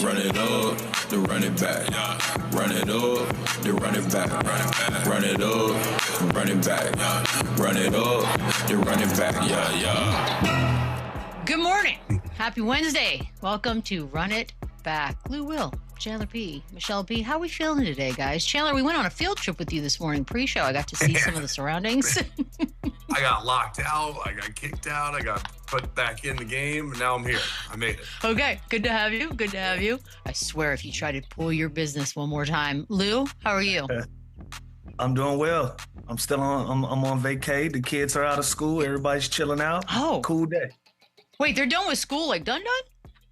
Run it up, then run it back. Run it up, then run it back. Run it up, run it back. Run it up, then run it back. Good morning. Happy Wednesday. Welcome to Run It Back. Lou Will, Chandler P, Michelle B. How are we feeling today, guys? Chandler, we went on a field trip with you this morning pre-show. I got to see some of the surroundings. I got locked out. I got kicked out. I got put back in the game. And now I'm here. I made it. Okay. Good to have you. Good to have you. I swear if you try to pull your business one more time. Lou, how are you? I'm doing well. I'm still on. I'm on vacay. The kids are out of school. Everybody's chilling out. Oh. Cool day. Wait, they're done with school? Like done?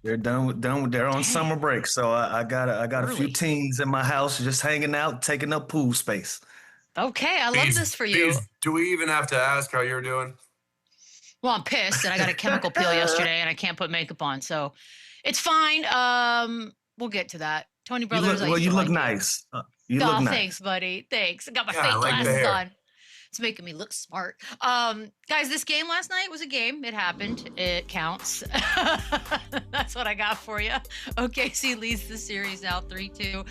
They're done. They're on summer break. So I got a few teens in my house just hanging out, taking up pool space. Okay, I love this for you. Do we even have to ask how you're doing? Well, I'm pissed and I got a chemical peel yesterday and I can't put makeup on, so it's fine. We'll get to that. Tony Brothers. You look nice. You look nice. Thanks, buddy. Thanks. I got my fake glasses on. It's making me look smart. Guys, this game last night was a game. It happened. It counts. That's what I got for you. OKC leads the series now 3-2.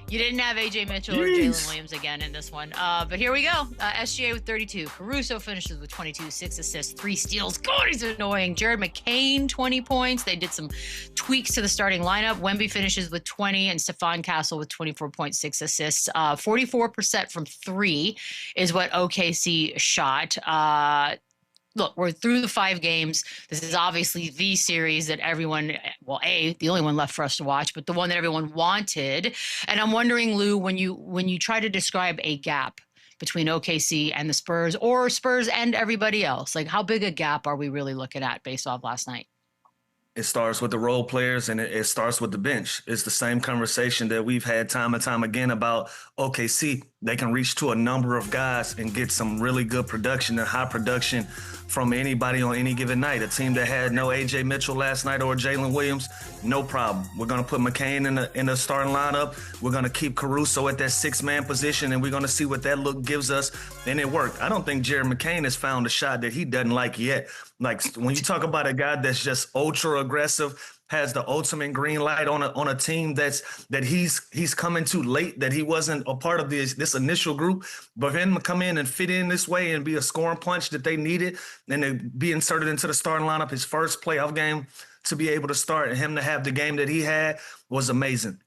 You didn't have A.J. Mitchell or Jalen Williams again in this one. But here we go. SGA with 32. Caruso finishes with 22, 6 assists, 3 steals. God, he's annoying. Jared McCain, 20 points. They did some tweaks to the starting lineup. Wemby finishes with 20 and Stephon Castle with 24.6 assists. 44% from 3 is what OKC shot. Look, we're through the 5 games. This is obviously the series that everyone, the only one left for us to watch, but the one that everyone wanted. And I'm wondering, Lou, when you try to describe a gap between OKC and the Spurs or Spurs and everybody else, like how big a gap are we really looking at based off last night? It starts with the role players and it starts with the bench. It's the same conversation that we've had time and time again about OKC. They can reach to a number of guys and get some really good production and high production from anybody on any given night. A team that had no A.J. Mitchell last night or Jalen Williams, no problem. We're going to put McCain in the starting lineup. We're going to keep Caruso at that 6-man position, and we're going to see what that look gives us. And it worked. I don't think Jared McCain has found a shot that he doesn't like yet. Like when you talk about a guy that's just ultra aggressive, has the ultimate green light on a team that he's coming too late, that he wasn't a part of this initial group, but for him to come in and fit in this way and be a scoring punch that they needed, and to be inserted into the starting lineup, his first playoff game to be able to start, and him to have the game that he had was amazing.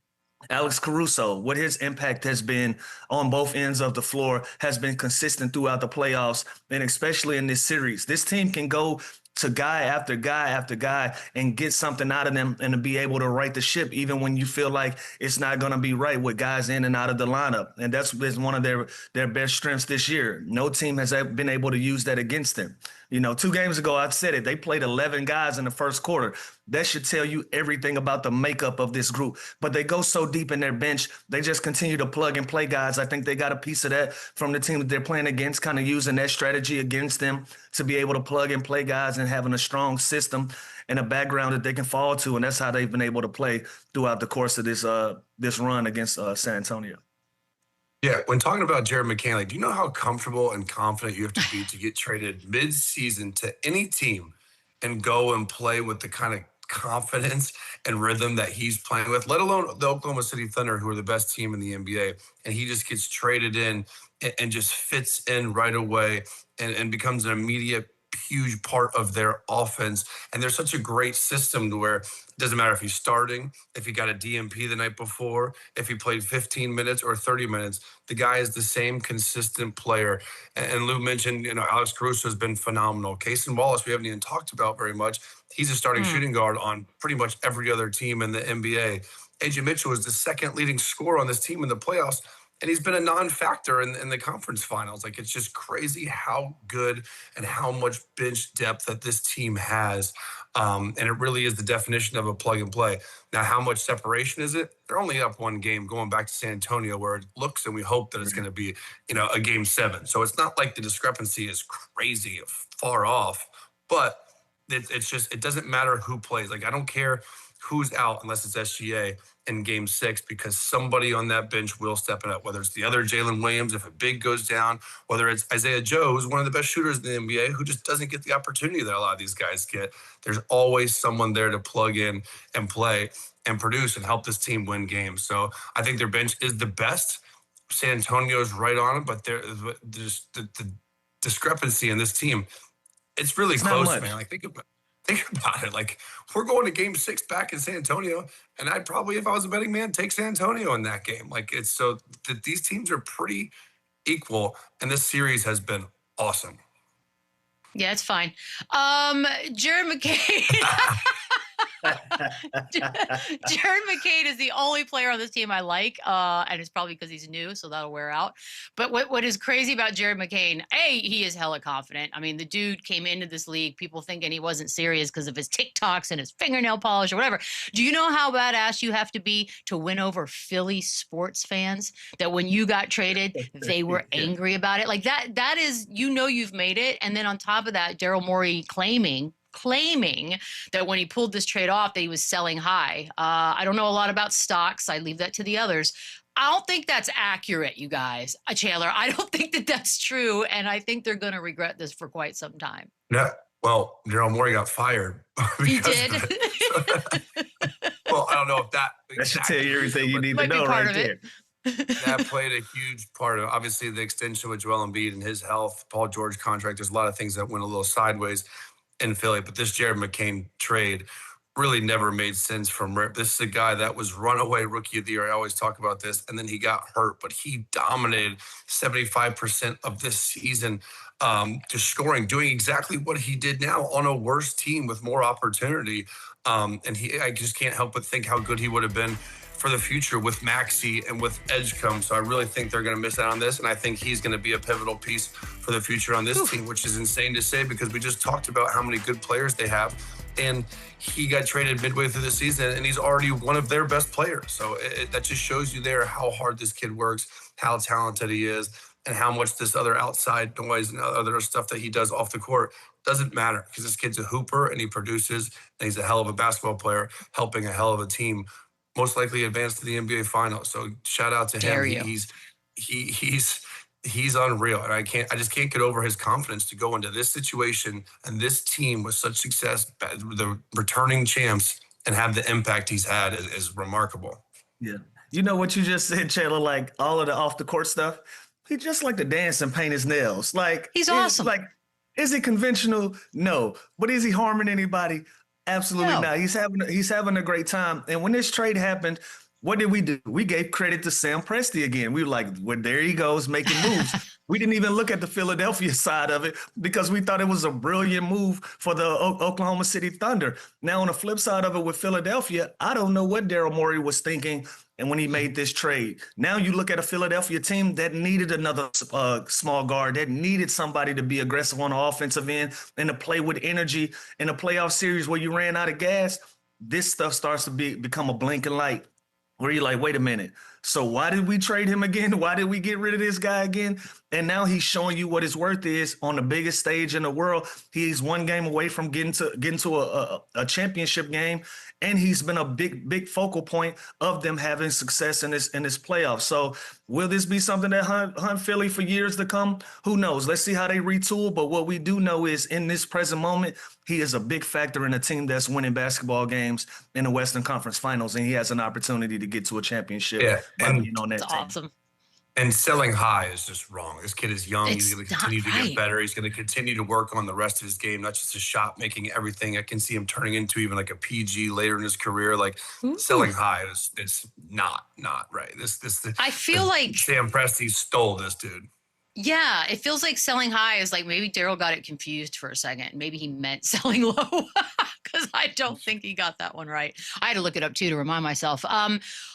Alex Caruso, what his impact has been on both ends of the floor has been consistent throughout the playoffs, and especially in this series. This team can go to guy after guy after guy and get something out of them and to be able to right the ship even when you feel like it's not going to be right with guys in and out of the lineup. And that's one of their best strengths this year. No team has been able to use that against them. 2 games ago, I've said it, they played 11 guys in the first quarter. That should tell you everything about the makeup of this group. But they go so deep in their bench, they just continue to plug and play guys. I think they got a piece of that from the team that they're playing against, kind of using that strategy against them to be able to plug and play guys and having a strong system and a background that they can fall to. And that's how they've been able to play throughout the course of this run against San Antonio. Yeah, when talking about Jared McCain, do you know how comfortable and confident you have to be to get traded mid-season to any team and go and play with the kind of confidence and rhythm that he's playing with, let alone the Oklahoma City Thunder, who are the best team in the NBA, and he just gets traded in and just fits in right away and becomes an immediate huge part of their offense. And there's such a great system to where it doesn't matter if he's starting, if he got a DMP the night before, if he played 15 minutes or 30 minutes, the guy is the same consistent player. And Lou mentioned, Alex Caruso has been phenomenal. Cason Wallace, we haven't even talked about very much. He's a starting shooting guard on pretty much every other team in the NBA. A.J. Mitchell is the second leading scorer on this team in the playoffs. And he's been a non-factor in the conference finals. It's just crazy how good and how much bench depth that this team has. And it really is the definition of a plug and play. Now, how much separation is it? They're only up 1 game going back to San Antonio, where it looks and we hope that it's going to be, a game 7. So it's not like the discrepancy is crazy far off, but it's just, it doesn't matter who plays. I don't care who's out unless it's SGA in game 6, because somebody on that bench will step it up, whether it's the other Jalen Williams, if a big goes down, whether it's Isaiah Joe, who's one of the best shooters in the NBA, who just doesn't get the opportunity that a lot of these guys get. There's always someone there to plug in and play and produce and help this team win games. So I think their bench is the best. San Antonio's right on them, but there's the discrepancy in this team. It's really close, man. Like, think about it. Like, we're going to game 6 back in San Antonio, and I'd probably, if I was a betting man, take San Antonio in that game. Like, it's so that these teams are pretty equal, and this series has been awesome. Yeah, it's fine. Jared McCain. Jared McCain is the only player on this team I like, and it's probably because he's new, so that'll wear out. But what is crazy about Jared McCain, he is hella confident. I mean, the dude came into this league, people thinking he wasn't serious because of his TikToks and his fingernail polish or whatever. Do you know how badass you have to be to win over Philly sports fans? That when you got traded, they were angry about it? Like, that is, you've made it. And then on top of that, Daryl Morey claiming that when he pulled this trade off, that he was selling high. I don't know a lot about stocks. I leave that to the others. I don't think that's accurate, you guys. Chandler, I don't think that that's true, and I think they're going to regret this for quite some time. Yeah, well, Daryl Morey got fired. He did? Well, I don't know if that should tell you everything you need to know right there. That played a huge part of, obviously, the extension with Joel Embiid and his health, Paul George contract. There's a lot of things that went a little sideways in Philly, but this Jared McCain trade really never made sense from Rip. This is a guy that was runaway rookie of the year. I always talk about this, and then he got hurt, but he dominated 75% of this season, just scoring, doing exactly what he did now on a worse team with more opportunity. And I just can't help but think how good he would have been for the future with Maxey and with Edgecombe. So I really think they're going to miss out on this, and I think he's going to be a pivotal piece for the future on this team, which is insane to say because we just talked about how many good players they have, and he got traded midway through the season, and he's already one of their best players. So that just shows you there how hard this kid works, how talented he is, and how much this other outside noise and other stuff that he does off the court doesn't matter, because this kid's a hooper, and he produces, and he's a hell of a basketball player, helping a hell of a team most likely advance to the NBA Finals. So shout out to him. He's unreal, and I just can't get over his confidence to go into this situation and this team with such success, the returning champs, and have the impact he's had is remarkable. Yeah, you know what you just said, Chandler? Like all of the off the court stuff, he just like to dance and paint his nails. Like he's awesome. Like, is he conventional? No, but is he harming anybody? Absolutely not. He's having a great time. And when this trade happened, what did we do? We gave credit to Sam Presti again. We were like, well, there he goes, making moves. We didn't even look at the Philadelphia side of it because we thought it was a brilliant move for the Oklahoma City Thunder. Now, on the flip side of it with Philadelphia, I don't know what Daryl Morey was thinking and when he made this trade. Now you look at a Philadelphia team that needed another small guard, that needed somebody to be aggressive on the offensive end and to play with energy in a playoff series where you ran out of gas. This stuff starts to become a blinking light where you're like, wait a minute. So why did we trade him again? Why did we get rid of this guy again? And now he's showing you what his worth is on the biggest stage in the world. He's one game away from getting to a championship game, and he's been a big focal point of them having success in this playoff. So will this be something that hunt Philly for years to come? Who knows? Let's see how they retool. But what we do know is in this present moment, he is a big factor in a team that's winning basketball games in the Western Conference Finals, and he has an opportunity to get to a championship. Yeah, and on that team. Awesome. And selling high is just wrong. This kid is young. He's going to continue to get better. He's going to continue to work on the rest of his game, not just his shot making, everything. I can see him turning into even like a PG later in his career. Like selling high is not right. I feel like Sam Presti stole this dude. Yeah, it feels like selling high is like maybe Daryl got it confused for a second. Maybe he meant selling low because I don't think he got that one right. I had to look it up too to remind myself.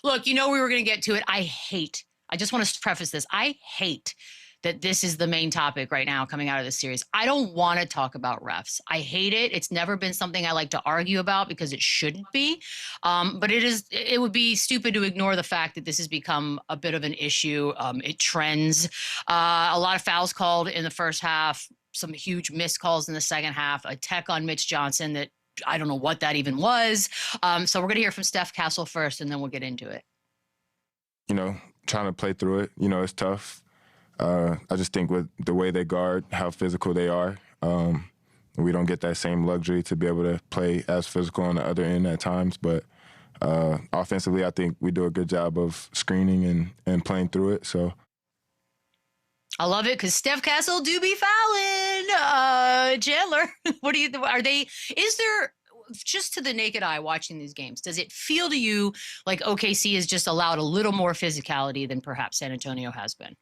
Look, we were going to get to it. I just want to preface this. I hate that this is the main topic right now coming out of this series. I don't want to talk about refs. I hate it. It's never been something I like to argue about because it shouldn't be. But it would be stupid to ignore the fact that this has become a bit of an issue. It trends. A lot of fouls called in the first half, some huge missed calls in the second half, a tech on Mitch Johnson that I don't know what that even was. So we're going to hear from Steph Castle first, and then we'll get into it. Trying to play through it, it's tough. I just think with the way they guard, how physical they are, we don't get that same luxury to be able to play as physical on the other end at times. But offensively, I think we do a good job of screening and playing through it. So I love it because Steph Castle do be fouling. Chandler, is there, just to the naked eye watching these games, does it feel to you like OKC has just allowed a little more physicality than perhaps San Antonio has been?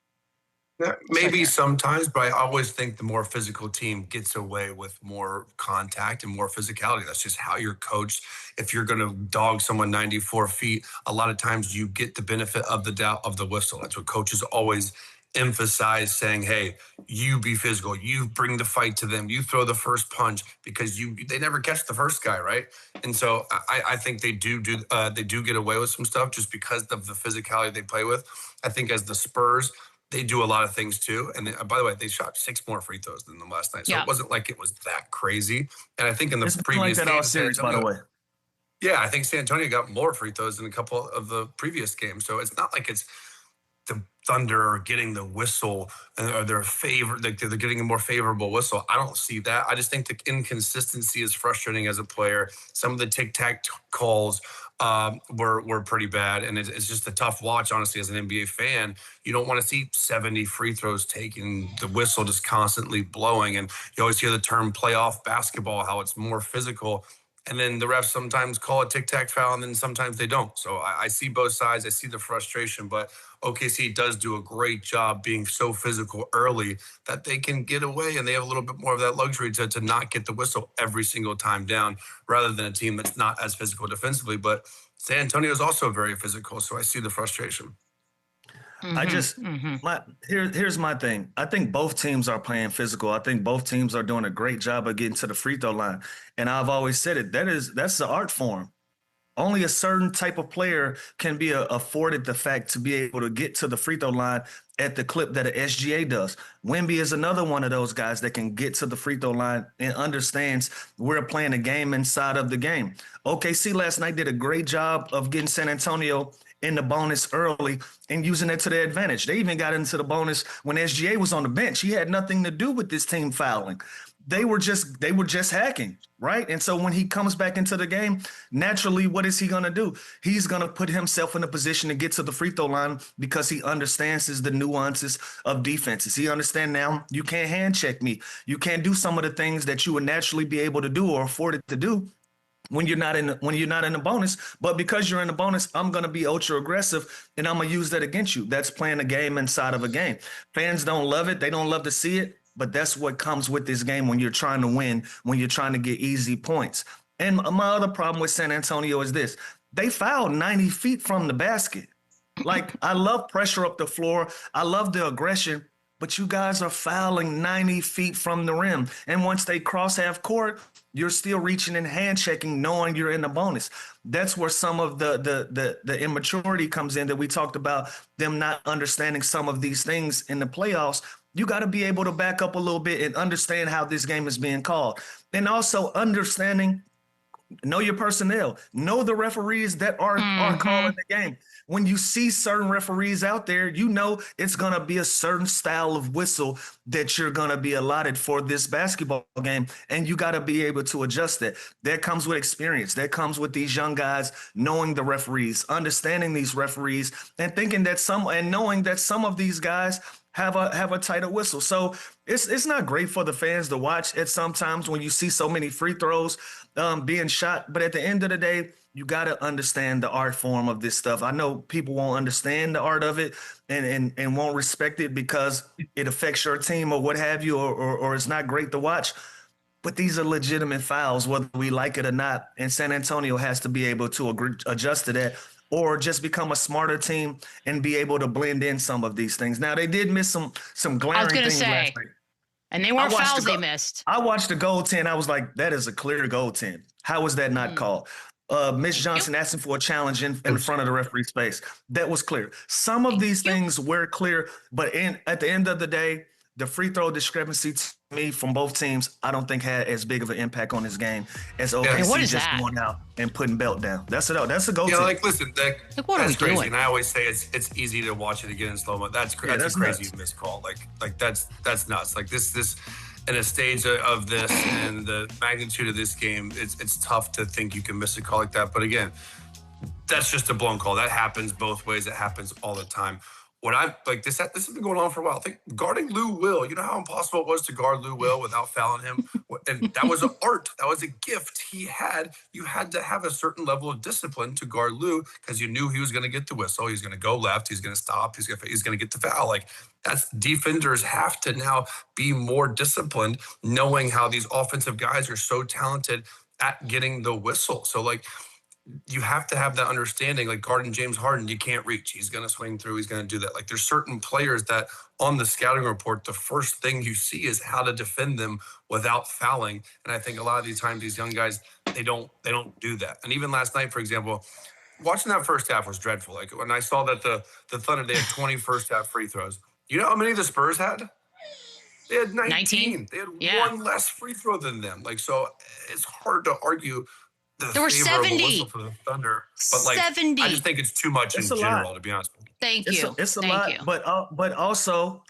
Maybe sometimes, but I always think the more physical team gets away with more contact and more physicality. That's just how you're coached. If you're going to dog someone 94 feet, a lot of times you get the benefit of the doubt of the whistle. That's what coaches always emphasize, saying, hey, you be physical. You bring the fight to them. You throw the first punch because they never catch the first guy, right? And so I think they do get away with some stuff just because of the physicality they play with. I think as the Spurs, they do a lot of things too. And by the way, they shot 6 more free throws than them last night. So It wasn't like it was that crazy. And I think in the previous like game, series, by the way. Yeah, I think San Antonio got more free throws than a couple of the previous games. So it's not like it's the Thunder are getting the whistle or they're getting a more favorable whistle. I don't see that. I just think the inconsistency is frustrating as a player. Some of the tic-tac calls were pretty bad, and it's just a tough watch, honestly, as an NBA fan. You don't want to see 70 free throws taken, the whistle just constantly blowing, and you always hear the term playoff basketball, how it's more physical. And then the refs sometimes call a tic-tac foul, and then sometimes they don't. So I see both sides. I see the frustration, but OKC does do a great job being so physical early that they can get away, and they have a little bit more of that luxury to not get the whistle every single time down, rather than a team that's not as physical defensively. But San Antonio is also very physical, so I see the frustration. Here's my thing. I think both teams are playing physical. I think both teams are doing a great job of getting to the free throw line. And I've always said it, that's the art form. Only a certain type of player can be afforded the fact to be able to get to the free throw line at the clip that an SGA does. Wemby is another one of those guys that can get to the free throw line and understands we're playing a game inside of the game. OKC last night did a great job of getting San Antonio in the bonus early and using it to their advantage. They even got into the bonus when SGA was on the bench. He had nothing to do with this team fouling. They were just hacking, right? And so when he comes back into the game, naturally, what is he going to do? He's going to put himself in a position to get to the free throw line because he understands the nuances of defenses. He understands now you can't hand check me. You can't do some of the things that you would naturally be able to do or afforded to do when you're not in the bonus. But because you're in the bonus, I'm going to be ultra aggressive and I'm going to use that against you. That's playing a game inside of a game. Fans don't love it. They don't love to see it. But that's what comes with this game when you're trying to win, when you're trying to get easy points. And my other problem with San Antonio is this. They fouled 90 feet from the basket. Like, I love pressure up the floor. I love the aggression. But you guys are fouling 90 feet from the rim. And once they cross half court, you're still reaching and hand checking, knowing you're in the bonus. That's where some of the immaturity comes in that we talked about, them not understanding some of these things in the playoffs. You got to be able to back up a little bit and understand how this game is being called. And also understanding, know your personnel, know the referees that are calling the game. When you see certain referees out there, you know it's going to be a certain style of whistle that you're going to be allotted for this basketball game, and you got to be able to adjust that. That comes with experience. That comes with these young guys knowing the referees, understanding these referees, and knowing that some of these guys have a tighter whistle. So it's not great for the fans to watch at sometimes when you see so many free throws being shot. But at the end of the day, you got to understand the art form of this stuff. I know people won't understand the art of it and won't respect it because it affects your team or what have you, or it's not great to watch. But these are legitimate fouls, whether we like it or not. And San Antonio has to be able to adjust to that, or just become a smarter team and be able to blend in some of these things. Now, they did miss some glaring things last night. And they weren't fouls they missed. I watched the goaltend. I was like, that is a clear goaltend. How was that not called? Mitch Johnson asking for a challenge in front of the referee's face. That was clear. Some of these things were clear, but at the end of the day, the free throw discrepancy me from both teams, I don't think had as big of an impact on his game as OKC what is just that? going out and putting belt down. That's it. That's a go-to. Yeah, like listen, what that's are we crazy. doing? And I always say it's easy to watch it again in slow mo. That's Yeah, that's a crazy nuts. missed call. Like that's nuts. Like this in a stage of this and the magnitude of this game, it's tough to think you can miss a call like that. But again, that's just a blown call. That happens both ways. It happens all the time. What I like this has been going on for a while. I think guarding Lou Will, you know how impossible it was to guard Lou Will without fouling him? And that was an art. That was a gift he had. You had to have a certain level of discipline to guard Lou because you knew he was going to get the whistle. He's going to go left. He's going to stop. He's going to get the foul. Like that's defenders have to now be more disciplined, knowing how these offensive guys are so talented at getting the whistle. So like, you have to have that understanding, like guarding James Harden, you can't reach. He's going to swing through. He's going to do that. Like there's certain players that on the scouting report, the first thing you see is how to defend them without fouling. And I think a lot of these times, these young guys, they don't do that. And even last night, for example, watching that first half was dreadful. Like when I saw that the Thunder, they had 20 first half free throws. You know how many the Spurs had? They had 19. They had one less free throw than them. Like, so it's hard to argue there were 70 for the Thunder, but like 70. I just think it's too much in general, to be honest with you. Thank you. It's a Thank lot, you. but also,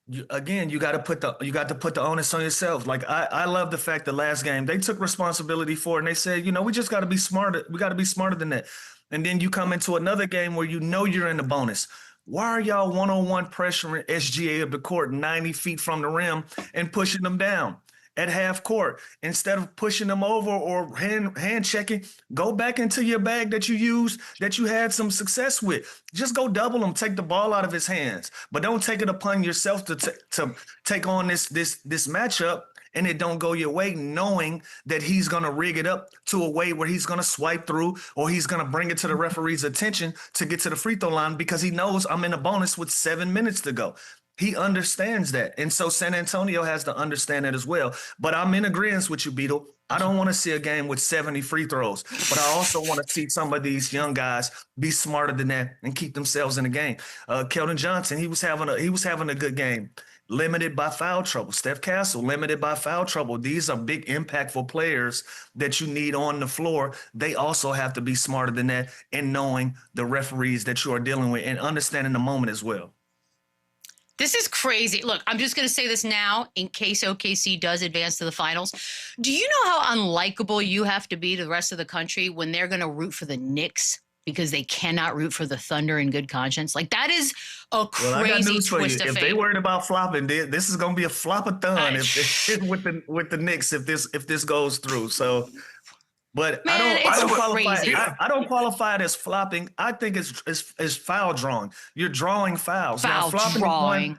you got to put the onus on yourself. Like I love the fact that last game they took responsibility for it and they said, we just got to be smarter. We got to be smarter than that. And then you come into another game where you're in the bonus. Why are y'all one-on-one pressuring SGA of the court 90 feet from the rim and pushing them down at half court? Instead of pushing them over or hand checking, go back into your bag that you used, that you had some success with. Just go double him, take the ball out of his hands, but don't take it upon yourself to take on this matchup and it don't go your way, knowing that he's going to rig it up to a way where he's going to swipe through or he's going to bring it to the referee's attention to get to the free throw line because he knows I'm in a bonus with 7 minutes to go. He understands that. And so San Antonio has to understand that as well. But I'm in agreement with you, Beadle. I don't want to see a game with 70 free throws, but I also want to see some of these young guys be smarter than that and keep themselves in the game. Keldon Johnson, he was having a good game. Limited by foul trouble. Steph Castle, limited by foul trouble. These are big, impactful players that you need on the floor. They also have to be smarter than that and knowing the referees that you are dealing with and understanding the moment as well. This is crazy. Look, I'm just going to say this now in case OKC does advance to the finals. Do you know how unlikable you have to be to the rest of the country when they're going to root for the Knicks because they cannot root for the Thunder in good conscience? Like, that is a crazy twist of fate. If they worried about flopping, this is going to be a flop-a-thon with the Knicks if this goes through. So, but Man, I don't qualify it as flopping. I think it's foul drawing. You're drawing fouls. Foul drawing.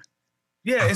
Yeah,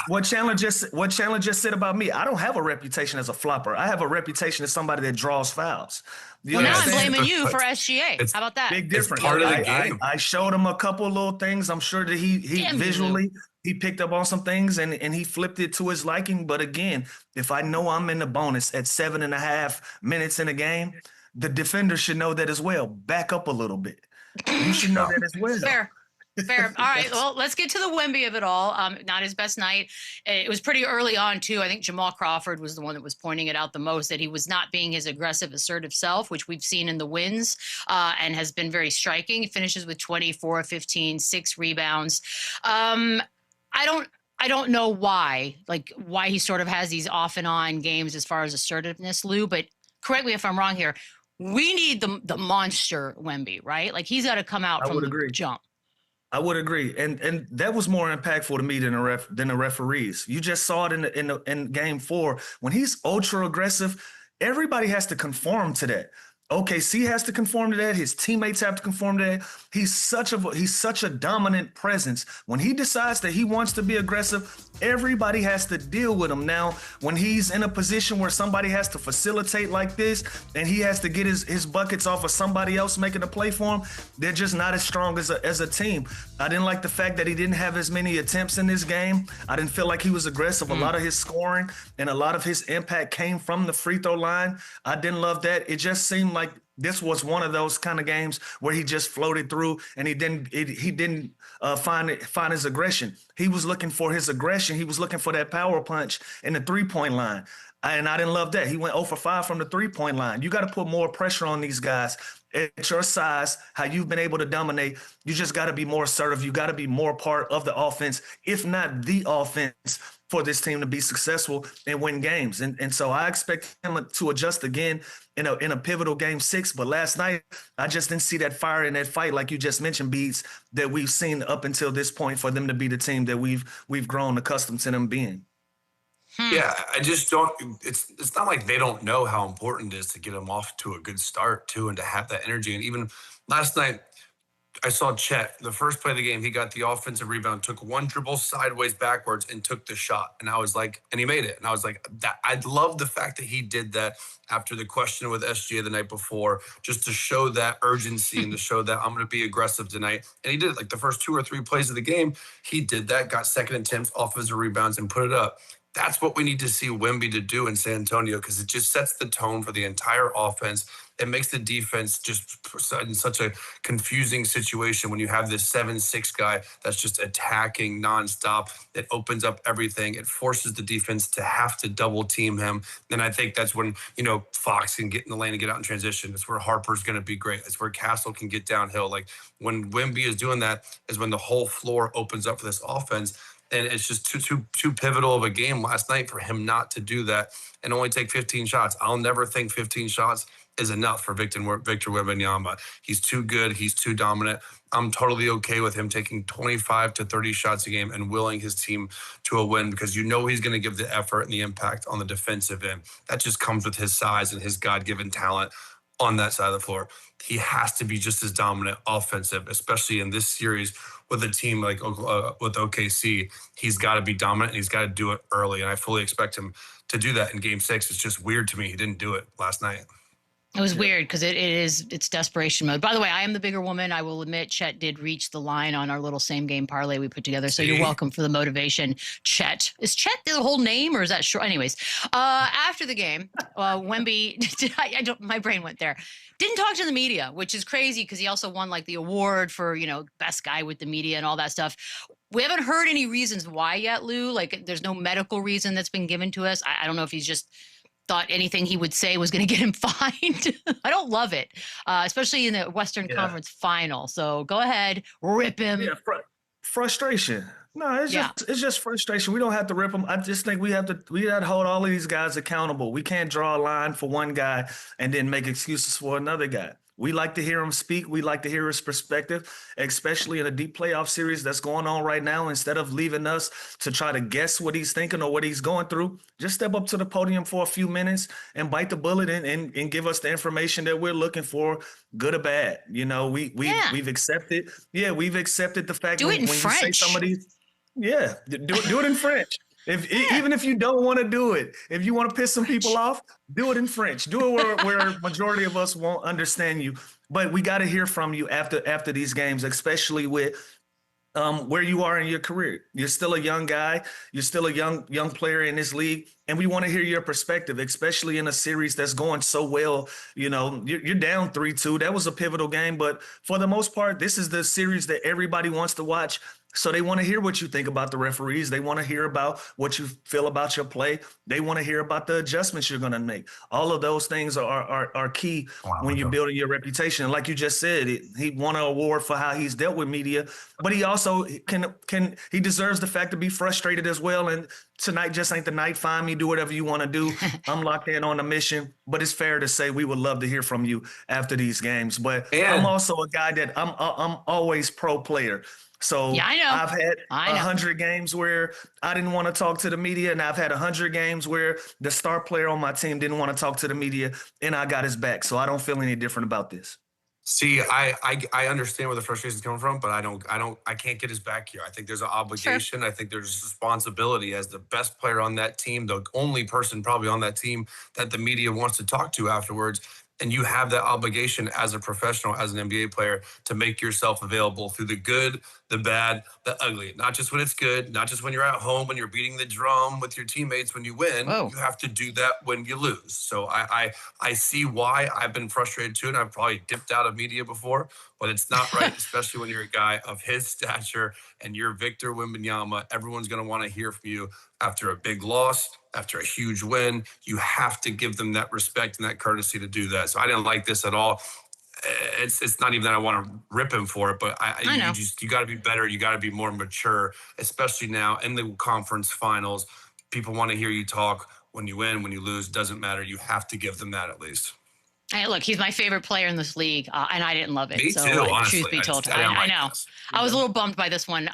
what Chandler just said about me. I don't have a reputation as a flopper. I have a reputation as somebody that draws fouls. Well, now I'm blaming you for SGA. How about that? Big difference. Part of the game. I showed him a couple of little things. I'm sure that he visually he picked up on some things and he flipped it to his liking. But again, if I know I'm in the bonus at 7.5 minutes in a game, the defender should know that as well. Back up a little bit. You should know that as well. Fair. All right. Well, let's get to the Wemby of it all. Not his best night. It was pretty early on, too. I think Jamal Crawford was the one that was pointing it out the most, that he was not being his aggressive, assertive self, which we've seen in the wins and has been very striking. He finishes with 24, 15, 6 rebounds. I don't know why he sort of has these off and on games as far as assertiveness, Lou, but correct me if I'm wrong here. We need the monster Wemby, right? Like, he's got to come out from the jump. I would agree, and that was more impactful to me than the referees. You just saw it in Game 4 when he's ultra aggressive. Everybody has to conform to that. OKC has to conform to that. His teammates have to conform to that. He's such a dominant presence. When he decides that he wants to be aggressive, everybody has to deal with him. Now, when he's in a position where somebody has to facilitate like this and he has to get his buckets off of somebody else making a play for him, they're just not as strong as a team. I didn't like the fact that he didn't have as many attempts in this game. I didn't feel like he was aggressive. A lot of his scoring and a lot of his impact came from the free throw line. I didn't love that. It just seemed like This was one of those kind of games where he just floated through and he didn't find his aggression. He was looking for his aggression. He was looking for that power punch in the 3-point line. And I didn't love that. He went 0 for 5 from the 3-point line. You got to put more pressure on these guys. At your size, how you've been able to dominate, you just got to be more assertive. You got to be more part of the offense, if not the offense, for this team to be successful and win games. And so I expect him to adjust again in a pivotal game 6. But last night, I just didn't see that fire in that fight, like you just mentioned, Beats, that we've seen up until this point for them to be the team that we've grown accustomed to them being. Yeah, I just don't. It's not like they don't know how important it is to get them off to a good start too, and to have that energy. And even last night, I saw Chet. The first play of the game, he got the offensive rebound, took one dribble sideways backwards, and took the shot. And I was like, and he made it. And I was like, I love the fact that he did that after the question with SGA the night before, just to show that urgency and to show that I'm going to be aggressive tonight. And he did it. Like the first 2 or 3 plays of the game, he did that, got second attempts, offensive rebounds, and put it up. That's what we need to see Wemby to do in San Antonio, because it just sets the tone for the entire offense. It makes the defense just in such a confusing situation when you have this 7-6 guy that's just attacking nonstop. It opens up everything. It forces the defense to have to double team him. And I think that's when, Fox can get in the lane and get out in transition. That's where Harper's going to be great. That's where Castle can get downhill. Like when Wemby is doing that is when the whole floor opens up for this offense. And it's just too pivotal of a game last night for him not to do that and only take 15 shots. I'll never think 15 shots is enough for Victor Wembanyama. He's too good. He's too dominant. I'm totally okay with him taking 25 to 30 shots a game and willing his team to a win, because he's going to give the effort and the impact on the defensive end. That just comes with his size and his God-given talent on that side of the floor. He has to be just as dominant offensive, especially in this series with a team like with OKC. He's got to be dominant and he's got to do it early. And I fully expect him to do that in game 6. It's just weird to me he didn't do it last night. It was weird because it's desperation mode. By the way, I am the bigger woman. I will admit Chet did reach the line on our little same game parlay we put together. So you're welcome for the motivation. Chet. Is Chet the whole name or is that short? Anyways, after the game, Wemby, my brain went there. Didn't talk to the media, which is crazy because he also won like the award for, best guy with the media and all that stuff. We haven't heard any reasons why yet, Lou. Like there's no medical reason that's been given to us. I don't know if he's just thought anything he would say was going to get him fined. I don't love it, especially in the Western Conference final. So go ahead, rip him. Yeah, frustration. No, it's just frustration. We don't have to rip them. I just think we have to hold all of these guys accountable. We can't draw a line for one guy and then make excuses for another guy. We like to hear him speak. We like to hear his perspective, especially in a deep playoff series that's going on right now. Instead of leaving us to try to guess what he's thinking or what he's going through, just step up to the podium for a few minutes and bite the bullet and give us the information that we're looking for, good or bad. We've accepted. Yeah, we've accepted the fact when you say some of these. Yeah, do it in French. Even if you don't want to do it, if you want to piss some people off, do it in French. Do it where majority of us won't understand you. But we got to hear from you after these games, especially with where you are in your career. You're still a young guy. You're still a young player in this league. And we want to hear your perspective, especially in a series that's going so well. You're down 3-2. That was a pivotal game. But for the most part, this is the series that everybody wants to watch. So they want to hear what you think about the referees. They want to hear about what you feel about your play. They want to hear about the adjustments you're going to make. All of those things are key when you're building your reputation. And like you just said, he won an award for how he's dealt with media, but he also he deserves the fact to be frustrated as well. And tonight just ain't the night. Find me, do whatever you want to do. I'm locked in on a mission, but it's fair to say we would love to hear from you after these games. But I'm also a guy that I'm always pro player. So yeah, I know. I've had 100 games where I didn't want to talk to the media, and I've had 100 games where the star player on my team didn't want to talk to the media, and I got his back. So I don't feel any different about this. See, I understand where the frustration is coming from, but I can't get his back here. I think there's an obligation. Sure. I think there's a responsibility as the best player on that team, the only person probably on that team that the media wants to talk to afterwards. And you have that obligation as a professional, as an NBA player, to make yourself available through the good, the bad, the ugly. Not just when it's good, not just when you're at home and you're beating the drum with your teammates when you win. Whoa. You have to do that when you lose. So I see why. I've been frustrated too, and I've probably dipped out of media before, but it's not right, especially when you're a guy of his stature and you're Victor Wembanyama. Everyone's going to want to hear from you after a big loss, after a huge win. You have to give them that respect and that courtesy to do that. So I didn't like this at all. It's not even that I want to rip him for it, but I know. you got to be better. You got to be more mature, especially now in the conference finals. People want to hear you talk. When you win, when you lose, doesn't matter. You have to give them that at least. Hey, look, he's my favorite player in this league, and I didn't love it. Me so, too, honestly. Truth be told, I I know. This. I was a little bummed by this one.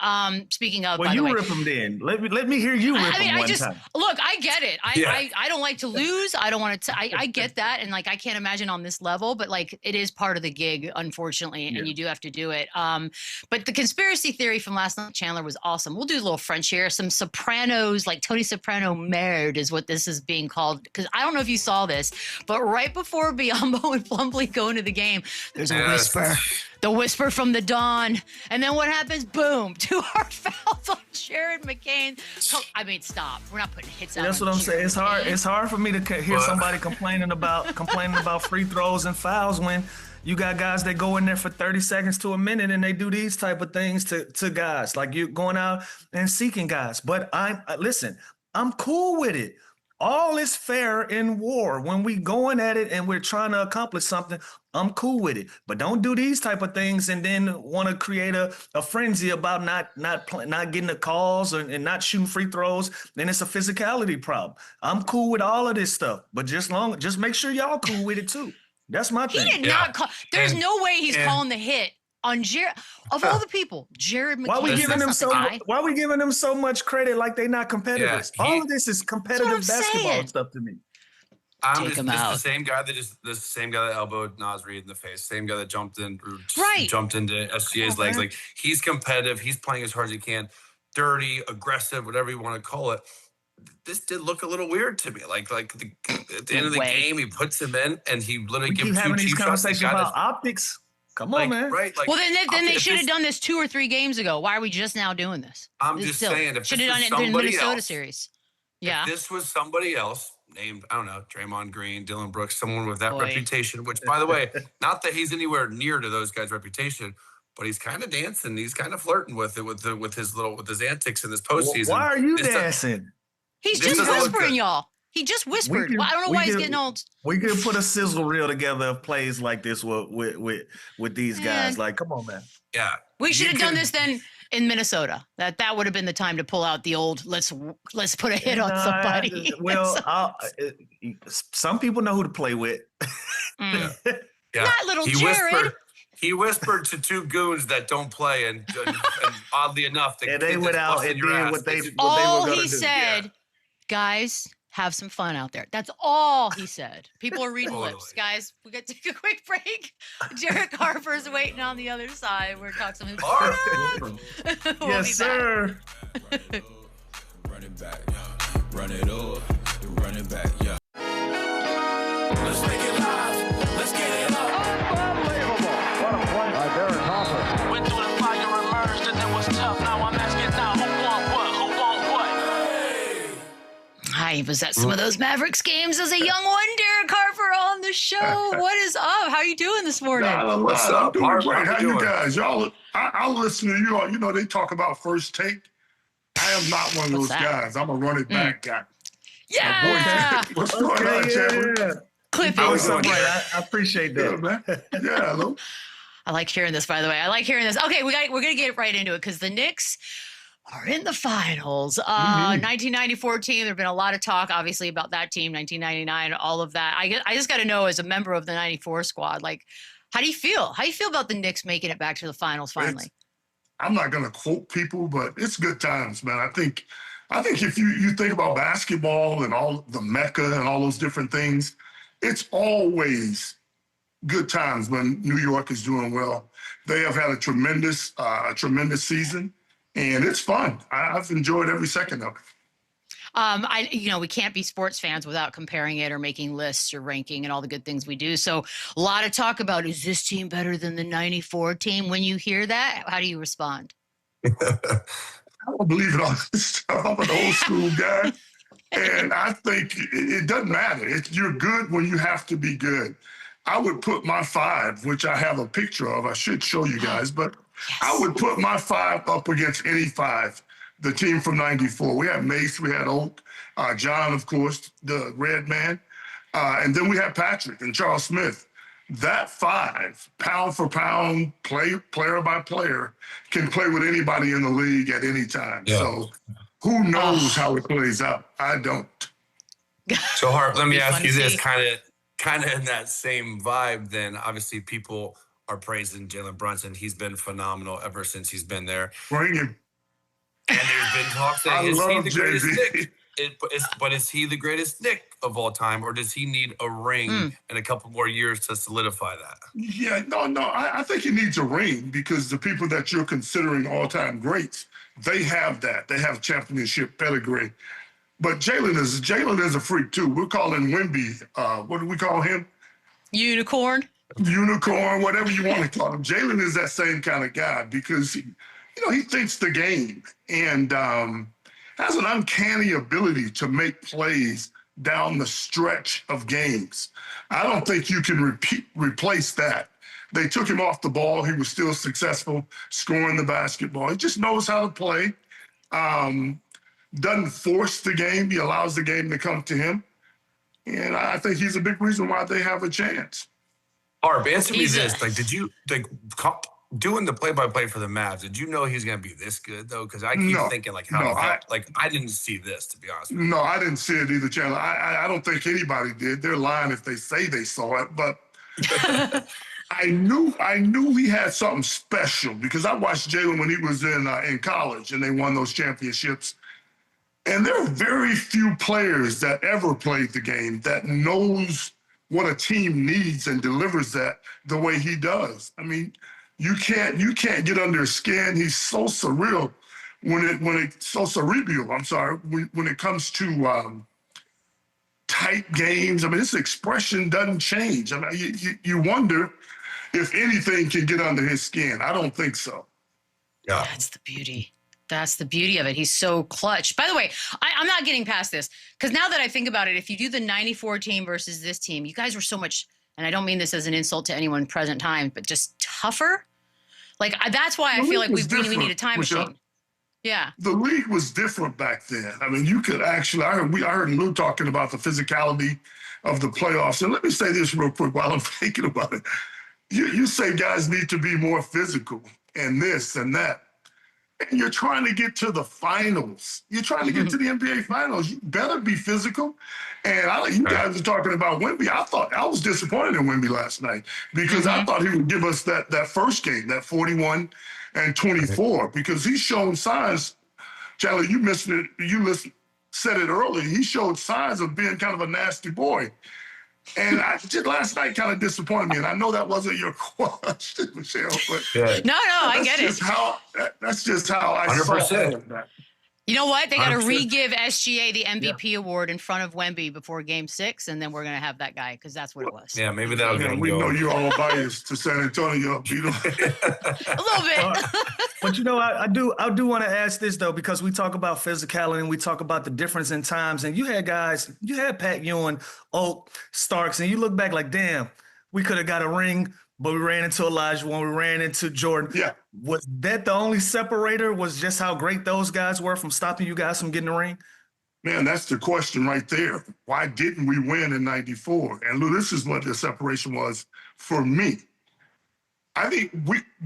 Speaking of, Well, by the way, you rip him then. Let me hear you rip him one time. Look, I get it. I don't like to lose. I don't want to. I get that, and like I can't imagine on this level, but like it is part of the gig, unfortunately, and you do have to do it. But the conspiracy theory from last night, Chandler, was awesome. We'll do a little French here. Some Sopranos, like Tony Soprano merde is what this is being called. Because I don't know if you saw this, but right before Biyombo and Plumlee go into the game, there's a whisper. The whisper from the dawn. And then what happens? Boom. 2 hard fouls on Jared McCain. I mean, stop. We're not putting hits out. That's what I'm saying. It's hard for me to hear somebody complaining about free throws and fouls when you got guys that go in there for 30 seconds to a minute and they do these type of things to guys. Like you're going out and seeking guys. But listen, I'm cool with it. All is fair in war. When we going at it and we're trying to accomplish something, I'm cool with it. But don't do these type of things and then want to create a frenzy about not getting the calls and not shooting free throws. Then it's a physicality problem. I'm cool with all of this stuff, but just make sure y'all cool with it too. That's my thing. He did not call. There's no way he's calling the hit on Jared. Of all the people, Jared McCain. Why are we giving them so much credit like they're not competitors? All of this is competitive basketball stuff to me. The same guy that elbowed Naz Reid in the face, same guy that jumped into SGA's legs. Like he's competitive, he's playing as hard as he can, dirty, aggressive, whatever you want to call it. This did look a little weird to me. Like at the end of the game, he puts him in and he literally gives 2 cheap shots. About optics. Come on, man. Right, well, then they should have done this 2 or 3 games ago. Why are we just now doing this? I'm just saying, if should have done it in the Minnesota series. Yeah. If this was somebody else named, I don't know, Draymond Green, Dylan Brooks, someone with that reputation, which, by the way, not that he's anywhere near to those guys' reputation, but he's kind of dancing. He's kind of flirting with it with his antics in this postseason. Why are you dancing? He's just whispering, y'all. He just whispered. I don't know why he's getting old. We could put a sizzle reel together of plays like this with these guys. Like, come on, man. Yeah. We should have done this then in Minnesota. That would have been the time to pull out the old let's put a hit on somebody. Some people know who to play with. Yeah. Not little Jared. He whispered to 2 goons that don't play, and oddly enough, they went out and did what they were going to do. All he said, guys, have some fun out there. That's all he said. People are reading lips. Guys, we got to take a quick break. Derek Harper's waiting on the other side. We're talking some Yes, sir. Run it back, yeah. Run it up, run it back, yeah. Let's make it live. Let's get it up. Unbelievable. What a play by Derek Harper. Went through the fire, emerged, and it was tough. Now I'm asking now, who want what? Who want what? Hi, was at some of those Mavericks games as a young one. Derek Harper on the show. What is up? How you doing this morning? What's up, doing Harper? great. How you doing? guys? Y'all, I listen to you. You know, they talk about first take. I am not one of those guys. I'm a run it back guy. Yeah. What's going on, Chandler? Clip I appreciate that. Good, man. Yeah, hello. I like hearing this, by the way. I like hearing this. Okay, we're gonna get right into it because the Knicks are in the finals. 1994 team. There've been a lot of talk, obviously, about that team. 1999, all of that. I just got to know, as a member of the '94 squad, like, how do you feel? How do you feel about the Knicks making it back to the finals finally? I'm not going to quote people, but it's good times, man. I think if you think about basketball and all the Mecca and all those different things, it's always good times when New York is doing well. They have had a tremendous season, and it's fun. I've enjoyed every second of it. We can't be sports fans without comparing it or making lists or ranking and all the good things we do. So a lot of talk about, is this team better than the 94 team? When you hear that, how do you respond? I don't believe in all this stuff. I'm an old school guy. And I think it doesn't matter. You're good when you have to be good. I would put my 5, which I have a picture of. I should show you guys, but yes. I would put my 5 up against any 5. The team from 94. We had Mace, we had Oak, John, of course, the red man. And then we had Patrick and Charles Smith. That 5, pound for pound, player by player, can play with anybody in the league at any time. Yeah. So who knows how it plays out? I don't. So, Harp, let me ask you this, kind of in that same vibe then. Obviously, people are praising Jalen Brunson. He's been phenomenal ever since he's been there. Bring him. And there's been talk saying, is he the greatest Knick? But is he the greatest Knick of all time, or does he need a ring and a couple more years to solidify that? Yeah, no. I think he needs a ring because the people that you're considering all-time greats, they have that. They have championship pedigree. But Jalen is a freak too. We're calling Wemby, what do we call him? Unicorn, whatever you want to call him. Jalen is that same kind of guy because he thinks the game and has an uncanny ability to make plays down the stretch of games. I don't think you can replace that. They took him off the ball. He was still successful scoring the basketball. He just knows how to play. Doesn't force the game. He allows the game to come to him. And I think he's a big reason why they have a chance. Harp, answer me this. Did you doing the play-by-play for the Mavs, did you know he's going to be this good, though? Because I keep thinking, I didn't see this, to be honest with you. No, I didn't see it either, Chandler. I don't think anybody did. They're lying if they say they saw it. But I knew he had something special because I watched Jalen when he was in college and they won those championships. And there are very few players that ever played the game that knows what a team needs and delivers that the way he does. I mean, you can't get under his skin. He's so surreal when it comes to tight games. I mean, his expression doesn't change. I mean, you wonder if anything can get under his skin. I don't think so. Yeah, that's the beauty. That's the beauty of it. He's so clutch. By the way, I'm not getting past this because now that I think about it, if you do the 94 team versus this team, you guys were so much, and I don't mean this as an insult to anyone present time, but just tougher. Like, that's why I feel like we need a time machine. Yeah. The league was different back then. I mean, you could actually, I heard Lou talking about the physicality of the playoffs. And let me say this real quick while I'm thinking about it. You say guys need to be more physical and this and that. And you're trying to get to the finals. You're trying to get to the NBA finals. You better be physical. And you guys were talking about Wemby. I was disappointed in Wemby last night because I thought he would give us that first game, that 41-24, because he's shown signs. Charlie, you missed it. Said it earlier. He showed signs of being kind of a nasty boy. And last night kind of disappointed me. And I know that wasn't your question, Michelle, but no, I get it. That's just how I 100%. Saw it. You know what? They got to re-give SGA the MVP award in front of Wemby before Game 6, and then we're going to have that guy because that's what it was. Yeah, maybe that'll get him We know you're all biased to San Antonio, Beadle. A little bit. But I do want to ask this though, because we talk about physicality and we talk about the difference in times. And you had Pat Ewing, Oak, Starks, and you look back like, damn, we could have got a ring, but we ran into Elijah when we ran into Jordan. Yeah. Was that the only separator? Was just how great those guys were from stopping you guys from getting the ring? Man, that's the question right there. Why didn't we win in 94? And Lou, this is what the separation was for me. I think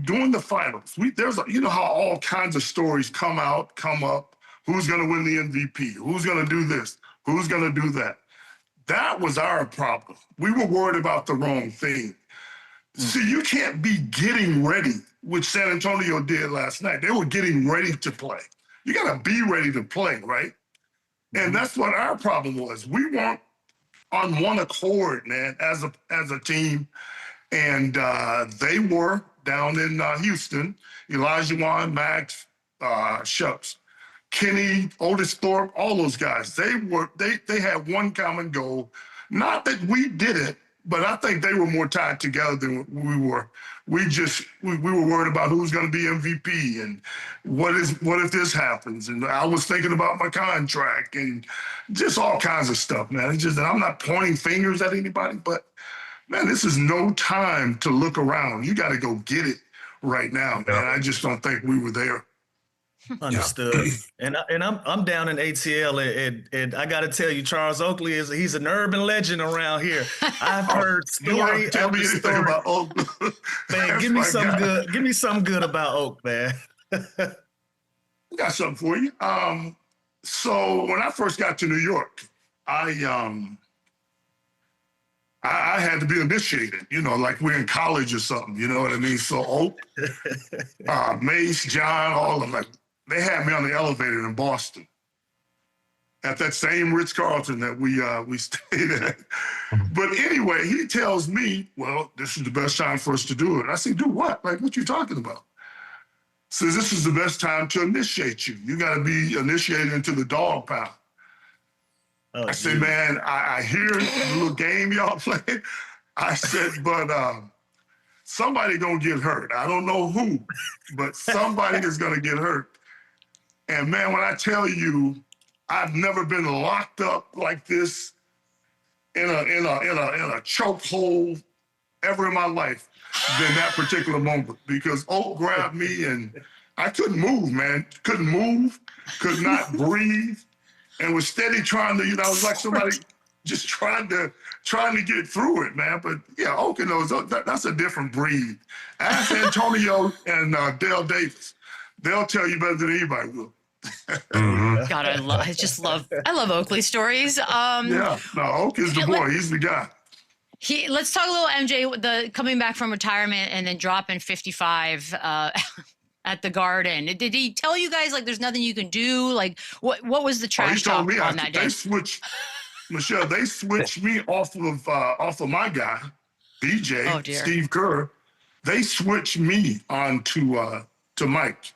during the finals, there's how all kinds of stories come up. Who's going to win the MVP? Who's going to do this? Who's going to do that? That was our problem. We were worried about the wrong thing. See, you can't be getting ready, which San Antonio did last night. They were getting ready to play. You got to be ready to play, right? And that's what our problem was. We weren't on one accord, man, as a team. And they were down in Houston, Elijah Wan, Max, Shucks. Kenny, Otis Thorpe, all those guys. They had one common goal. Not that we did it, but I think they were more tied together than we were. We were worried about who's going to be MVP and what if this happens. And I was thinking about my contract and just all kinds of stuff, man. It's just that I'm not pointing fingers at anybody, but man, this is no time to look around. You got to go get it right now, man. I just don't think we were there. Understood. And I'm down in ATL, and I got to tell you, Charles Oakley he's an urban legend around here. I've heard story. Tell me anything about Oak. Man, give me something good. Give me something good about Oak, man. I got something for you. So when I first got to New York, I had to be initiated, like we're in college or something, you know what I mean? So Oak, Mace, John, all of them, like, they had me on the elevator in Boston at that same Ritz-Carlton that we stayed at. But anyway, he tells me, well, this is the best time for us to do it. I say, do what? Like, what you talking about? Says, this is the best time to initiate you. You got to be initiated into the dog pound. Oh, I said, man, I hear the little game y'all play. I said, but somebody gonna get hurt. I don't know who, but somebody is gonna get hurt. And man, when I tell you, I've never been locked up like this in a chokehold ever in my life than that particular moment, because Oak grabbed me and I couldn't move, man. Couldn't move, could not breathe, and was steady trying to, it was like somebody just trying to get through it, man. But yeah, Oak knows that's a different breed. Ask Antonio and Dale Davis. They'll tell you better than anybody will. God, I love Oakley stories. Oak is the boy. He's the guy. Let's talk a little MJ, the coming back from retirement and then dropping 55 at the Garden. Did he tell you guys, like, there's nothing you can do? Like, what was the trash talk on that day? Michelle, they switched me off of my guy, DJ, Steve Kerr. They switched me on to Mike.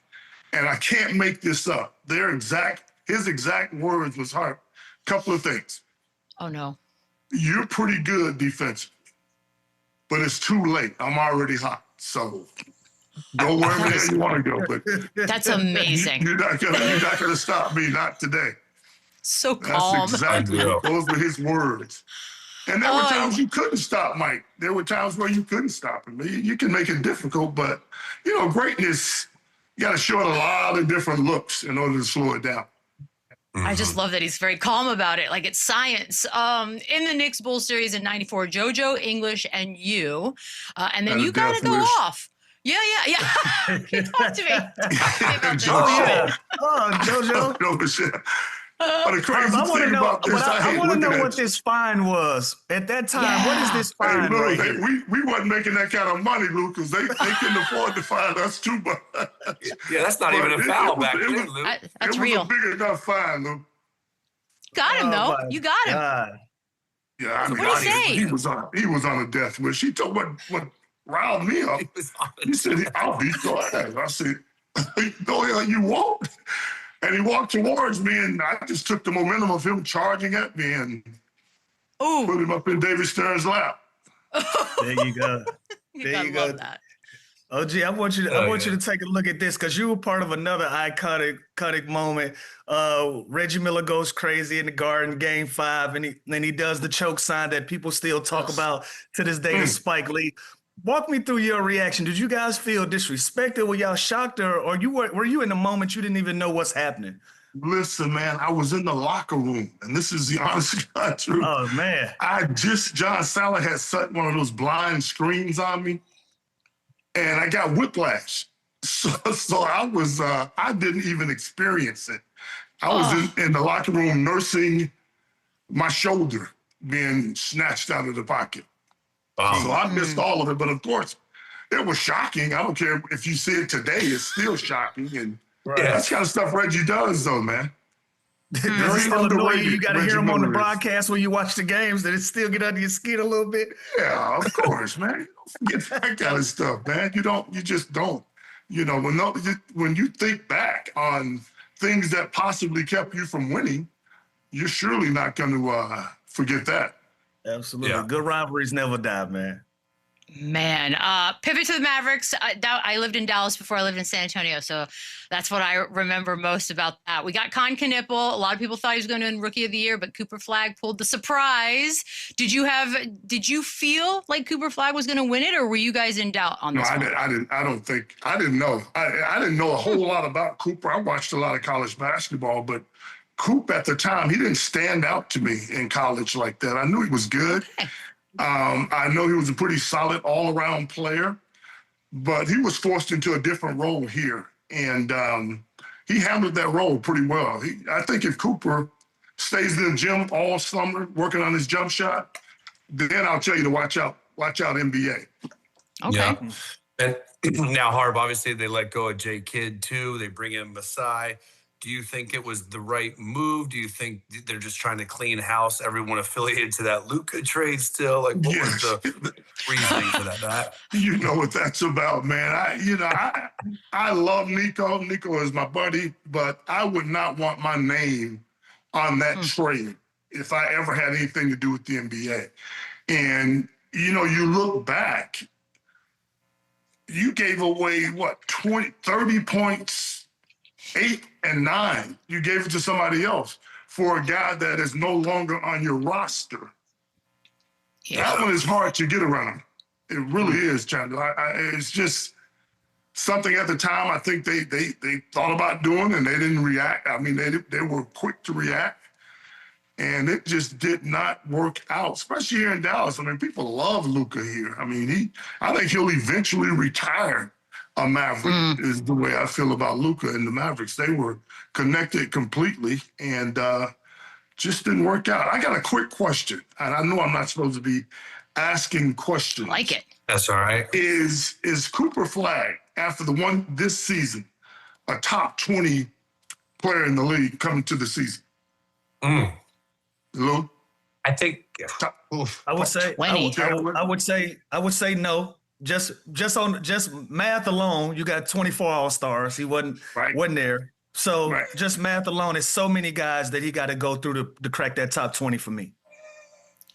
And I can't make this up. His exact words was hard. Couple of things. Oh, no. You're pretty good defensively, but it's too late. I'm already hot. So go wherever you want to go. But that's amazing. You're not gonna stop me. Not today. So calm. That's exactly. Those were his words. And there were times you couldn't stop Mike. There were times where you couldn't stop him. You can make it difficult, but greatness. You got to show it a lot of different looks in order to slow it down. I just love that he's very calm about it. Like, it's science. In the Knicks Bulls series in '94, JoJo, English, and you. And then you got to go off. Yeah. Talk to me. JoJo. JoJo. The crazy thing about this, I want to know what this fine was at that time. What is this fine? Hey, look, we wasn't making that kind of money, Lou, because they couldn't afford to fine us too much. Yeah, that's not even a foul back then, Lou. That's real. It was a big enough fine, Lou. Got him, though. You got him. Yeah, I mean, what did he say? He was on a death wish. He told what riled me up. He said, "I'll beat your ass." I said, "Go ahead, you won't." And he walked towards me, and I just took the momentum of him charging at me and put him up in David Stern's lap. There you go. There you go. That. OG, I want you to take a look at this, because you were part of another iconic moment. Reggie Miller goes crazy in the Garden, Game 5, and he does the choke sign that people still talk about to this day to Spike Lee. Walk me through your reaction. Did you guys feel disrespected? Were y'all shocked, or were you in the moment you didn't even know what's happening? Listen, man, I was in the locker room, and this is the honest God truth. Oh, man. John Sala had set one of those blind screens on me, and I got whiplash. So I didn't even experience it. I was in the locker room nursing my shoulder being snatched out of the pocket. So I missed all of it, but of course, it was shocking. I don't care if you see it today; it's still shocking, and that's kind of stuff Reggie does, though, man. Does it still annoy you? You got to hear him on the broadcast when you watch the games. Did it still get under your skin a little bit? Yeah, of course, man. You don't forget that kind of stuff, man. You just don't. When you think back on things that possibly kept you from winning, you're surely not going to forget that. Absolutely. Yeah. Good rivalries never die, man. Man, pivot to the Mavericks. I lived in Dallas before I lived in San Antonio, so that's what I remember most about that. We got Con Knipple. A lot of people thought he was going to win Rookie of the Year, but Cooper Flagg pulled the surprise. Did you feel like Cooper Flagg was going to win it, or were you guys in doubt on this? I didn't know. I didn't know a whole lot about Cooper. I watched a lot of college basketball, but Coop at the time, he didn't stand out to me in college like that. I knew he was good. I know he was a pretty solid all-around player, but he was forced into a different role here, and he handled that role pretty well. I think if Cooper stays in the gym all summer working on his jump shot, then I'll tell you to watch out NBA. Okay. Yeah. And now Harb, obviously they let go of J. Kidd too. They bring in Masai. Do you think it was the right move? Do you think they're just trying to clean house, everyone affiliated to that Luka trade still? Like, what was the reasoning for that, Matt? You know what that's about, man. I love Nico. Nico is my buddy, but I would not want my name on that trade if I ever had anything to do with the NBA. And, you look back, you gave away, 30 points, 8 and 9. You gave it to somebody else for a guy that is no longer on your roster. Yeah. That one is hard to get around. It really is, Chandler. It's just something at the time I think they thought about doing and they didn't react. I mean, they were quick to react. And it just did not work out, especially here in Dallas. I mean, people love Luka here. I mean, I think he'll eventually retire a Maverick is the way I feel about Luka and the Mavericks. They were connected completely and just didn't work out. I got a quick question, and I know I'm not supposed to be asking questions. Like it. That's all right. Is Cooper Flagg, after this season, a top 20 player in the league coming to the season? Lou? I think I would say 20. I would say no. Just math alone, you got 24 All-Stars. He wasn't there. So just math alone, it's so many guys that he got to go through to crack that top 20 for me.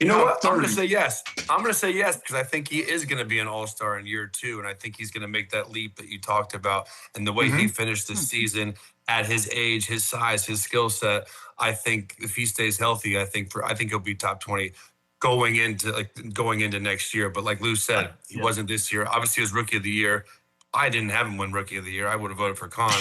You know what? I'm going to say yes. I'm going to say yes because I think he is going to be an all-star in year 2, and I think he's going to make that leap that you talked about. And the way he finished the season at his age, his size, his skill set, I think if he stays healthy, I think he'll be top 20 going into next year. But like Lou said, he wasn't this year. Obviously, he was Rookie of the Year. I didn't have him win Rookie of the Year. I would have voted for Con.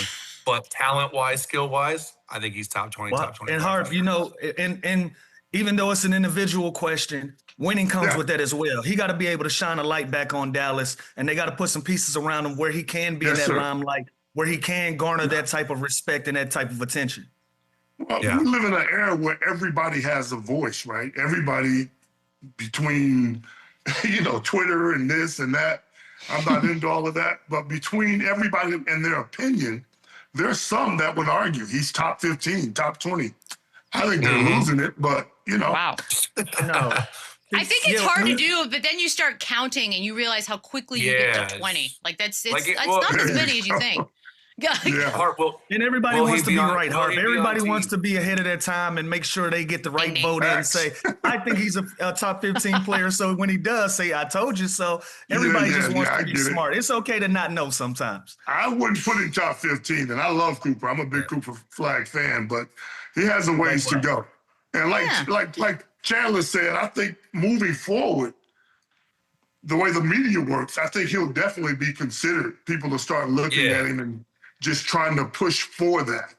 But talent-wise, skill-wise, I think he's top 20, top 20. And Harp, and even though it's an individual question, winning comes with that as well. He got to be able to shine a light back on Dallas, and they got to put some pieces around him where he can be in that limelight, where he can garner that type of respect and that type of attention. Well, we live in an era where everybody has a voice, right? Everybody between, Twitter and this and that. I'm not into all of that. But between everybody and their opinion, there's some that would argue he's top 15, top 20. I think they're losing it, but, Wow. No. I think it's hard to do, but then you start counting and you realize how quickly you get to 20. Like it's not as many as you think. And everybody wants to be right, Harp. Everybody wants to be ahead of their time and make sure they get the right vote in and say, I think he's a top 15 player. So when he does say, I told you so, everybody just wants to be smart. It's okay to not know sometimes. I wouldn't put him top 15, and I love Cooper. I'm a big Cooper Flagg fan, but he has a ways to go. And like Chandler said, I think moving forward, the way the media works, I think he'll definitely be considered. People will start looking at him and just trying to push for that,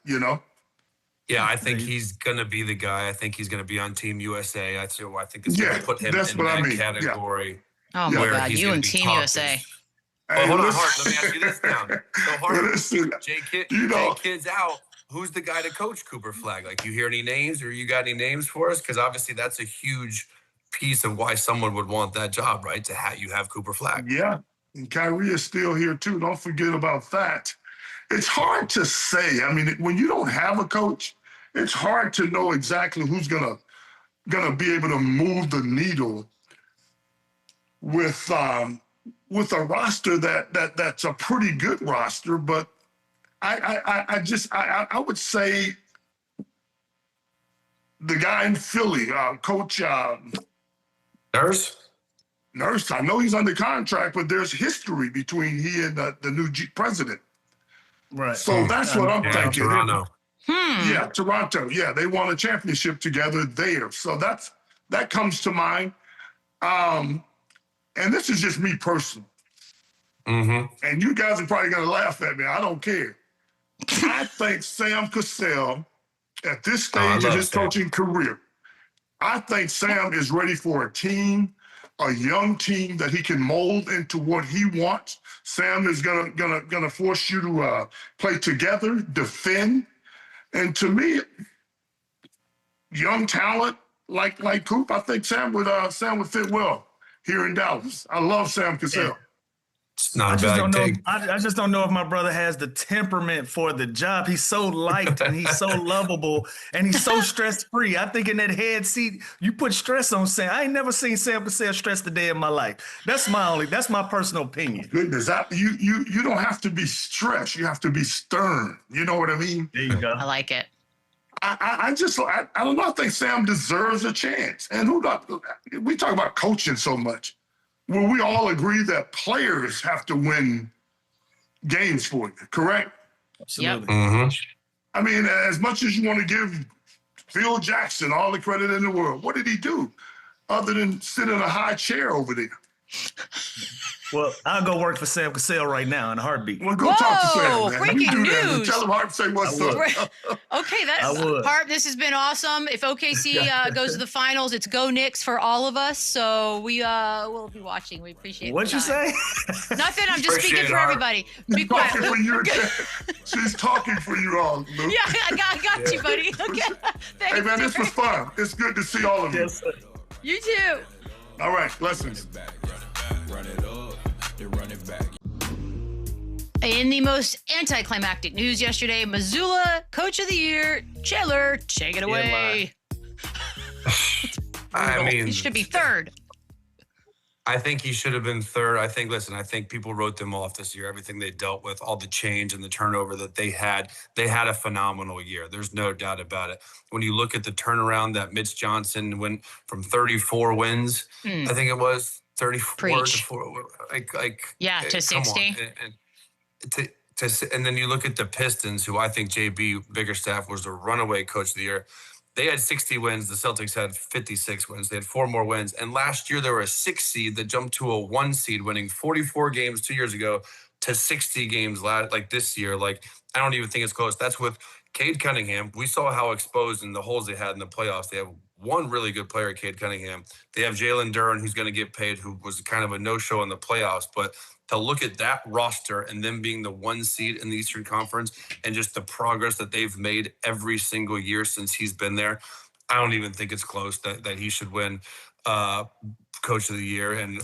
Yeah, I think he's going to be the guy. I think he's going to be on Team USA. I think it's going to put him in that category. Yeah. Oh, my God, you and Team USA. Well, hold on, Hart. Let me ask you this now. So, Hart, Jay Kidd's out. Who's the guy to coach Cooper Flagg? Like, you hear any names or you got any names for us? Because obviously that's a huge piece of why someone would want that job, right? You have Cooper Flagg. Yeah, and Kyrie is still here, too. Don't forget about that. It's hard to say. I mean, when you don't have a coach, it's hard to know exactly who's gonna be able to move the needle with a roster that's a pretty good roster, but I would say the guy in Philly, Coach Nurse. I know he's under contract, but there's history between he and the new president. Right. So that's what I'm thinking. Toronto. Yeah, Toronto. Yeah, they won a championship together there. So that comes to mind. And this is just me personally. And you guys are probably going to laugh at me. I don't care. I think Sam Cassell, at this stage of his coaching career, I think Sam is ready for a team, a young team that he can mold into what he wants. Sam is gonna force you to play together, defend, and to me, young talent like Coop, I think Sam would fit well here in Dallas. I love Sam Cassell. It's not a bad take. I just don't know if my brother has the temperament for the job. He's so liked and he's so lovable and he's so stress-free. I think in that head seat, you put stress on Sam. I ain't never seen Sam Cassell stressed a day in my life. That's my personal opinion. Goodness, you don't have to be stressed. You have to be stern. You know what I mean? There you go. I like it. I don't know. I think Sam deserves a chance. And we talk about coaching so much. Well, we all agree that players have to win games for you, correct? Absolutely. Yep. I mean, as much as you want to give Phil Jackson all the credit in the world, what did he do other than sit in a high chair over there? Well, I'll go work for Sam Cassell right now in a heartbeat. Well, go talk to Sam, man. Breaking you do that. news. Tell him Harp say what's up. Okay, Harp, this has been awesome. If OKC goes to the finals, it's go Knicks for all of us. So we will be watching. We appreciate it. What'd you say? Nothing. I'm just speaking for everybody. Be quiet. She's talking for you all, Luke. Yeah, I got you, buddy. Okay. Thanks, hey, man, this was fun. It's good to see all of you. Yes, sir. You too. All right, blessings. Run it up, then run it back. In the most anticlimactic news yesterday, Mazzulla, Coach of the Year, Chandler, take it away. I mean, he should be third. I think he should have been third. I think people wrote them off this year. Everything they dealt with, all the change and the turnover that they had a phenomenal year. There's no doubt about it. When you look at the turnaround that Mitch Johnson went from 34 wins, I think it was 34 to 4, to 60. And then you look at the Pistons, who I think JB Biggerstaff was the runaway coach of the year. They had 60 wins. The Celtics had 56 wins. They had 4 more wins. And last year, they were a 6 seed that jumped to a 1 seed, winning 44 games 2 years ago to 60 games this year. I don't even think it's close. That's with Cade Cunningham. We saw how exposed in the holes they had in the playoffs. They have one really good player, Cade Cunningham. They have Jalen Duren, who's going to get paid, who was kind of a no-show in the playoffs. But to look at that roster and them being the 1 seed in the Eastern Conference and just the progress that they've made every single year since he's been there, I don't even think it's close that he should win Coach of the Year. And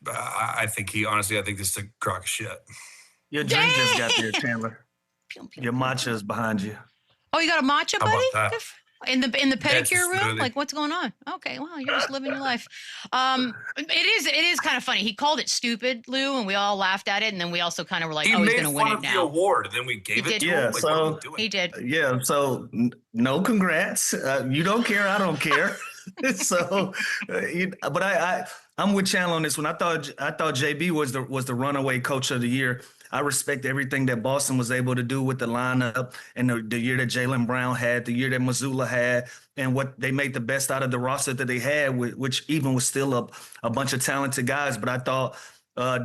I think this is a crock of shit. Your drink just got there, Chandler. Your matcha is behind you. Oh, you got a matcha, buddy? How about that? In the pedicure room? Like, what's going on? Okay, well, you're just living your life. It is kind of funny. He called it stupid, Lou, and we all laughed at it, and then we also kind of were like, he's going to win it now. He made fun of the award, and then we gave it to him. Like, so he did. Yeah, so no congrats. You don't care, I don't care. So, but I'm with Chandler on this one. I thought JB was the runaway coach of the year. I respect everything that Boston was able to do with the lineup and the year that Jaylen Brown had, the year that Mazzulla had, and what they made the best out of the roster that they had, which even was still a bunch of talented guys. But I thought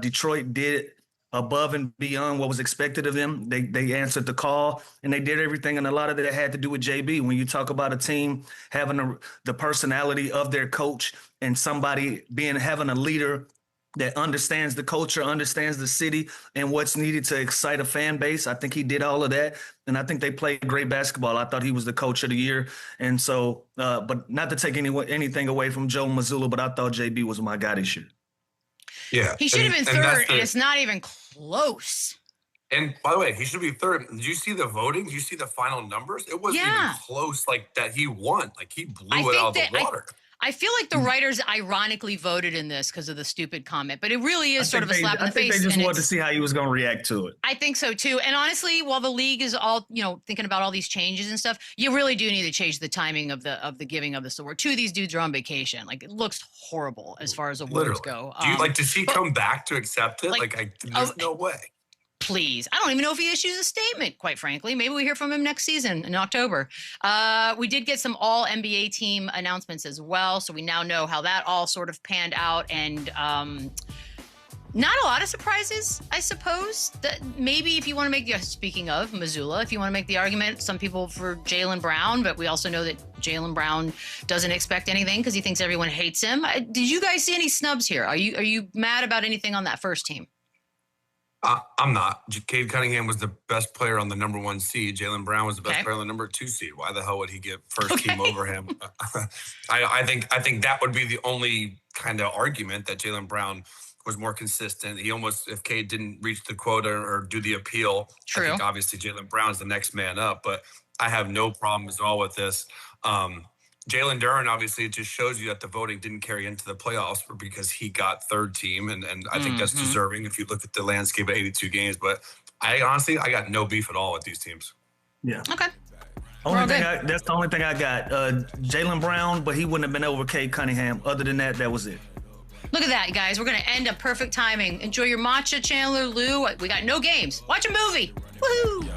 Detroit did above and beyond what was expected of them. They answered the call, and they did everything, and a lot of that had to do with JB. When you talk about a team having the personality of their coach and somebody having a leader that understands the culture, understands the city, and what's needed to excite a fan base. I think he did all of that, and I think they played great basketball. I thought he was the coach of the year. And so, but not to take anything away from Joe Mazzulla, but I thought JB was my guy this year. Yeah. He should have been third, and it's not even close. And by the way, he should be third. Did you see the voting? Did you see the final numbers? It wasn't even close that he won. He blew it out of the water. I feel like the writers ironically voted in this because of the stupid comment, but it really is sort of a slap in the face. I think they just wanted to see how he was going to react to it. I think so too. And honestly, while the league is all, thinking about all these changes and stuff, you really do need to change the timing of the giving of this award. Two of these dudes are on vacation. Like, it looks horrible as far as awards go. Do you does he come back to accept it? There's no way. Please. I don't even know if he issues a statement, quite frankly. Maybe we hear from him next season in October. We did get some all NBA team announcements as well. So we now know how that all sort of panned out. And not a lot of surprises, I suppose. That maybe if you want to make speaking of Mazzulla, if you want to make the argument, some people for Jaylen Brown, but we also know that Jaylen Brown doesn't expect anything because he thinks everyone hates him. Did you guys see any snubs here? Are you mad about anything on that first team? I'm not. Cade Cunningham was the best player on the number 1 seed. Jaylen Brown was the best player on the number 2 seed. Why the hell would he get first team over him? I think that would be the only kind of argument, that Jaylen Brown was more consistent. He almost, if Cade didn't reach the quota or do the appeal, True. I think obviously Jaylen Brown's the next man up. But I have no problems at all with this. Jalen Duren, obviously, it just shows you that the voting didn't carry into the playoffs because he got third team. And I think that's deserving if you look at the landscape of 82 games. But I got no beef at all with these teams. Yeah. Okay. That's the only thing I got. Jaylen Brown, but he wouldn't have been over Cade Cunningham. Other than that, that was it. Look at that, guys. We're going to end up perfect timing. Enjoy your matcha, Chandler, Lou. We got no games. Watch a movie. Woohoo!